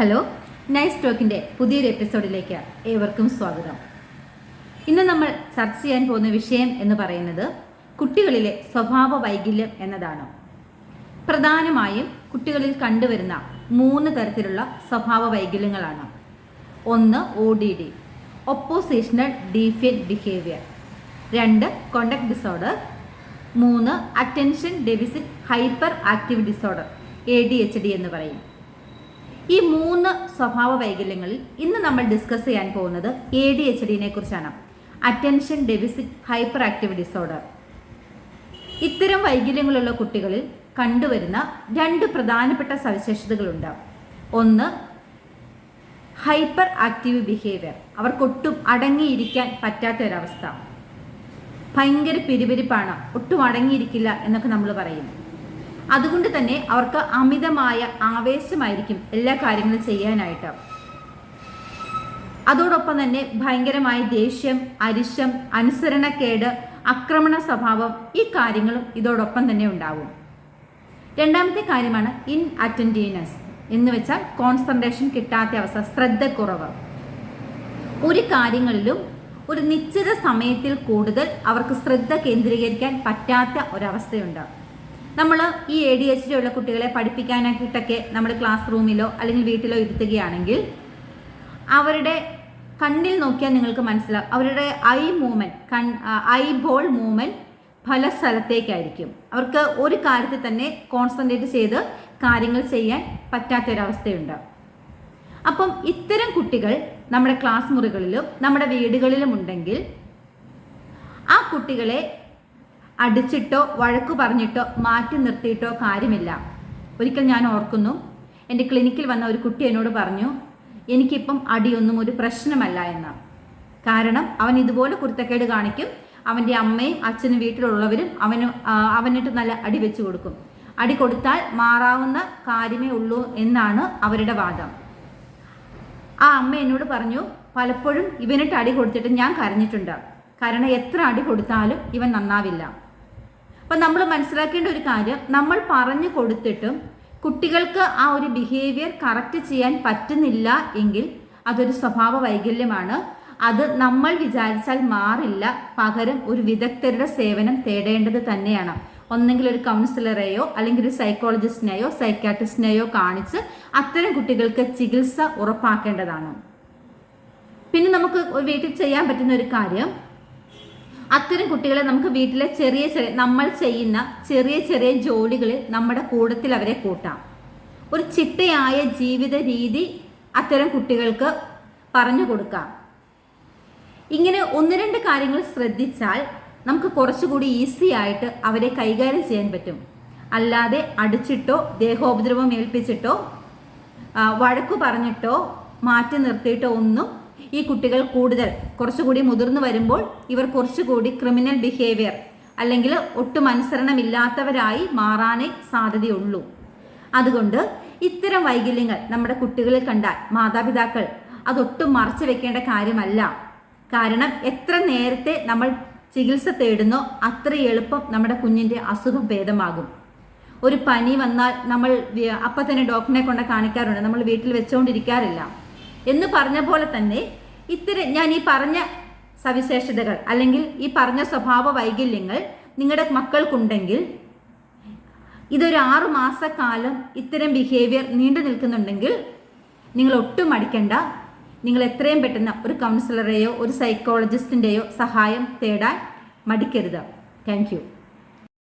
Hello, nice ടോക്കിൻ്റെ പുതിയൊരു എപ്പിസോഡിലേക്ക് ഏവർക്കും സ്വാഗതം. ഇന്ന് നമ്മൾ ചർച്ച ചെയ്യാൻ പോകുന്ന വിഷയം എന്ന് പറയുന്നത് കുട്ടികളിലെ സ്വഭാവ വൈകല്യം എന്നതാണ്. പ്രധാനമായും കുട്ടികളിൽ കണ്ടുവരുന്ന 3 തരത്തിലുള്ള സ്വഭാവ വൈകല്യങ്ങളാണ്. 1 ODD, oppositional defiant behaviour. 2 conduct disorder. 3 attention deficit hyper active disorder, ADHD എന്ന് പറയും. ഈ 3 സ്വഭാവ വൈകല്യങ്ങളിൽ ഇന്ന് നമ്മൾ ഡിസ്കസ് ചെയ്യാൻ പോകുന്നത് ADHDനെ കുറിച്ചാണ്. Attention deficit hyper active disorder. ഇത്തരം വൈകല്യങ്ങളുള്ള കുട്ടികളിൽ കണ്ടുവരുന്ന 2 പ്രധാനപ്പെട്ട സവിശേഷതകളുണ്ട്. 1 ഹൈപ്പർ ആക്റ്റീവ് ബിഹേവിയർ. അവർക്കൊട്ടും അടങ്ങിയിരിക്കാൻ പറ്റാത്ത ഒരവസ്ഥ. ഭയങ്കര പിരിപിരിപ്പാണ്, ഒട്ടും അടങ്ങിയിരിക്കില്ല എന്നൊക്കെ നമ്മൾ പറയും. അതുകൊണ്ട് തന്നെ അവർക്ക് അമിതമായ ആവേശമായിരിക്കും എല്ലാ കാര്യങ്ങളും ചെയ്യാനായിട്ട്. അതോടൊപ്പം തന്നെ ഭയങ്കരമായ ദേഷ്യം, അരിശം, അനുസരണക്കേട്, ആക്രമണ സ്വഭാവം, ഈ കാര്യങ്ങളും ഇതോടൊപ്പം തന്നെ ഉണ്ടാവും. രണ്ടാമത്തെ കാര്യമാണ് ഇൻഅറ്റൻറ്റീവ്നെസ് എന്ന് വെച്ചാൽ കോൺസെൻട്രേഷൻ കിട്ടാത്ത അവസ്ഥ, ശ്രദ്ധക്കുറവ്. ഒരു കാര്യങ്ങളിലും ഒരു നിശ്ചിത സമയത്തിൽ കൂടുതൽ അവർക്ക് ശ്രദ്ധ കേന്ദ്രീകരിക്കാൻ പറ്റാത്ത ഒരവസ്ഥയുണ്ട്. നമ്മൾ ഈ ADHD ഉള്ള കുട്ടികളെ പഠിപ്പിക്കാനായിട്ടൊക്കെ നമ്മൾ ക്ലാസ് റൂമിലോ അല്ലെങ്കിൽ വീട്ടിലോ ഇരുത്തുകയാണെങ്കിൽ അവരുടെ കണ്ണിൽ നോക്കിയാൽ നിങ്ങൾക്ക് മനസ്സിലാവും, അവരുടെ ഐബോൾ മൂവ്മെൻറ്റ് പല സ്ഥലത്തേക്കായിരിക്കും. അവർക്ക് ഒരു കാര്യത്തിൽ തന്നെ കോൺസെൻട്രേറ്റ് ചെയ്ത് കാര്യങ്ങൾ ചെയ്യാൻ പറ്റാത്തൊരവസ്ഥയുണ്ട്. അപ്പം ഇത്തരം കുട്ടികൾ നമ്മുടെ ക്ലാസ് മുറികളിലും നമ്മുടെ വീടുകളിലും ഉണ്ടെങ്കിൽ ആ കുട്ടികളെ അടിച്ചിട്ടോ വഴക്കു പറഞ്ഞിട്ടോ മാറ്റി നിർത്തിയിട്ടോ കാര്യമില്ല. ഒരിക്കൽ ഞാൻ ഓർക്കുന്നു, എൻ്റെ ക്ലിനിക്കിൽ വന്ന ഒരു കുട്ടി എന്നോട് പറഞ്ഞു, എനിക്കിപ്പം അടിയൊന്നും ഒരു പ്രശ്നമല്ല എന്ന്. കാരണം അവൻ ഇതുപോലെ കുരുത്തക്കേട് കാണിക്കും, അവൻ്റെ അമ്മയും അച്ഛനും വീട്ടിലുള്ളവരും അവനിട്ട് നല്ല അടി വെച്ച് കൊടുക്കും. അടി കൊടുത്താൽ മാറാവുന്ന കാര്യമേ ഉള്ളൂ എന്നാണ് അവരുടെ വാദം. ആ അമ്മ എന്നോട് പറഞ്ഞു, പലപ്പോഴും ഇവനിട്ട് അടി കൊടുത്തിട്ട് ഞാൻ കരഞ്ഞിട്ടുണ്ട്. കാരണം എത്ര അടി കൊടുത്താലും ഇവൻ നന്നാവില്ല. അപ്പം നമ്മൾ മനസ്സിലാക്കേണ്ട ഒരു കാര്യം, നമ്മൾ പറഞ്ഞു കൊടുത്തിട്ടും കുട്ടികൾക്ക് ആ ഒരു ബിഹേവിയർ കറക്റ്റ് ചെയ്യാൻ പറ്റുന്നില്ല എങ്കിൽ അതൊരു സ്വഭാവ വൈകല്യമാണ്. അത് നമ്മൾ വിചാരിച്ചാൽ മാറില്ല. പകരം ഒരു വിദഗ്ധരുടെ സേവനം തേടേണ്ടത് തന്നെയാണ്. ഒന്നെങ്കിൽ ഒരു കൗൺസിലറെയോ അല്ലെങ്കിൽ ഒരു സൈക്കോളജിസ്റ്റിനെയോ സൈക്കാട്രിസ്റ്റിനെയോ കാണിച്ച് അത്തരം കുട്ടികൾക്ക് ചികിത്സ ഉറപ്പാക്കേണ്ടതാണ്. പിന്നെ നമുക്ക് വീട്ടിൽ ചെയ്യാൻ പറ്റുന്ന ഒരു കാര്യം, അത്തരം കുട്ടികളെ നമുക്ക് വീട്ടിലെ നമ്മൾ ചെയ്യുന്ന ചെറിയ ചെറിയ ജോലികളിൽ നമ്മുടെ കൂട്ടത്തിൽ അവരെ കൂട്ടാം. ഒരു ചിട്ടയായ ജീവിത രീതി അത്തരം കുട്ടികൾക്ക് പറഞ്ഞു കൊടുക്കാം. ഇങ്ങനെ 1-2 കാര്യങ്ങൾ ശ്രദ്ധിച്ചാൽ നമുക്ക് കുറച്ചുകൂടി ഈസി ആയിട്ട് അവരെ കൈകാര്യം ചെയ്യാൻ പറ്റും. അല്ലാതെ അടിച്ചിട്ടോ ദേഹോപദ്രവം ഏൽപ്പിച്ചിട്ടോ വഴക്കു പറഞ്ഞിട്ടോ മാറ്റി നിർത്തിയിട്ടോ ഒന്നും ഈ കുട്ടികൾ കുറച്ചുകൂടി മുതിർന്നു വരുമ്പോൾ ഇവർ കുറച്ചുകൂടി ക്രിമിനൽ ബിഹേവിയർ അല്ലെങ്കിൽ ഒട്ടും അനുസരണമില്ലാത്തവരായി മാറാനേ സാധ്യതയുള്ളൂ. അതുകൊണ്ട് ഇത്തരം വൈകല്യങ്ങൾ നമ്മുടെ കുട്ടികളിൽ കണ്ടാൽ മാതാപിതാക്കൾ അതൊട്ടും മറച്ചു വെക്കേണ്ട കാര്യമല്ല. കാരണം എത്ര നേരത്തെ നമ്മൾ ചികിത്സ തേടുന്നോ അത്ര എളുപ്പം നമ്മുടെ കുഞ്ഞിൻ്റെ അസുഖം ഭേദമാകും. ഒരു പനി വന്നാൽ നമ്മൾ അപ്പം തന്നെ ഡോക്ടറിനെ കൊണ്ട് കാണിക്കാറുണ്ട്, നമ്മൾ വീട്ടിൽ വെച്ചുകൊണ്ടിരിക്കാറില്ല. എന്ന് പറഞ്ഞ പോലെ തന്നെ ഞാൻ ഈ പറഞ്ഞ സവിശേഷതകൾ അല്ലെങ്കിൽ ഈ പറഞ്ഞ സ്വഭാവ വൈകല്യങ്ങൾ നിങ്ങളുടെ മക്കൾക്കുണ്ടെങ്കിൽ ഇതൊരു 6 മാസക്കാലം ഇത്തരം ബിഹേവിയർ നീണ്ടു നിൽക്കുന്നുണ്ടെങ്കിൽ നിങ്ങൾ ഒട്ടും മടിക്കണ്ട. നിങ്ങൾ എത്രയും പെട്ടെന്ന് ഒരു കൗൺസിലറെയോ ഒരു സൈക്കോളജിസ്റ്റിൻ്റെയോ സഹായം തേടാൻ മടിക്കരുത്. Thank you.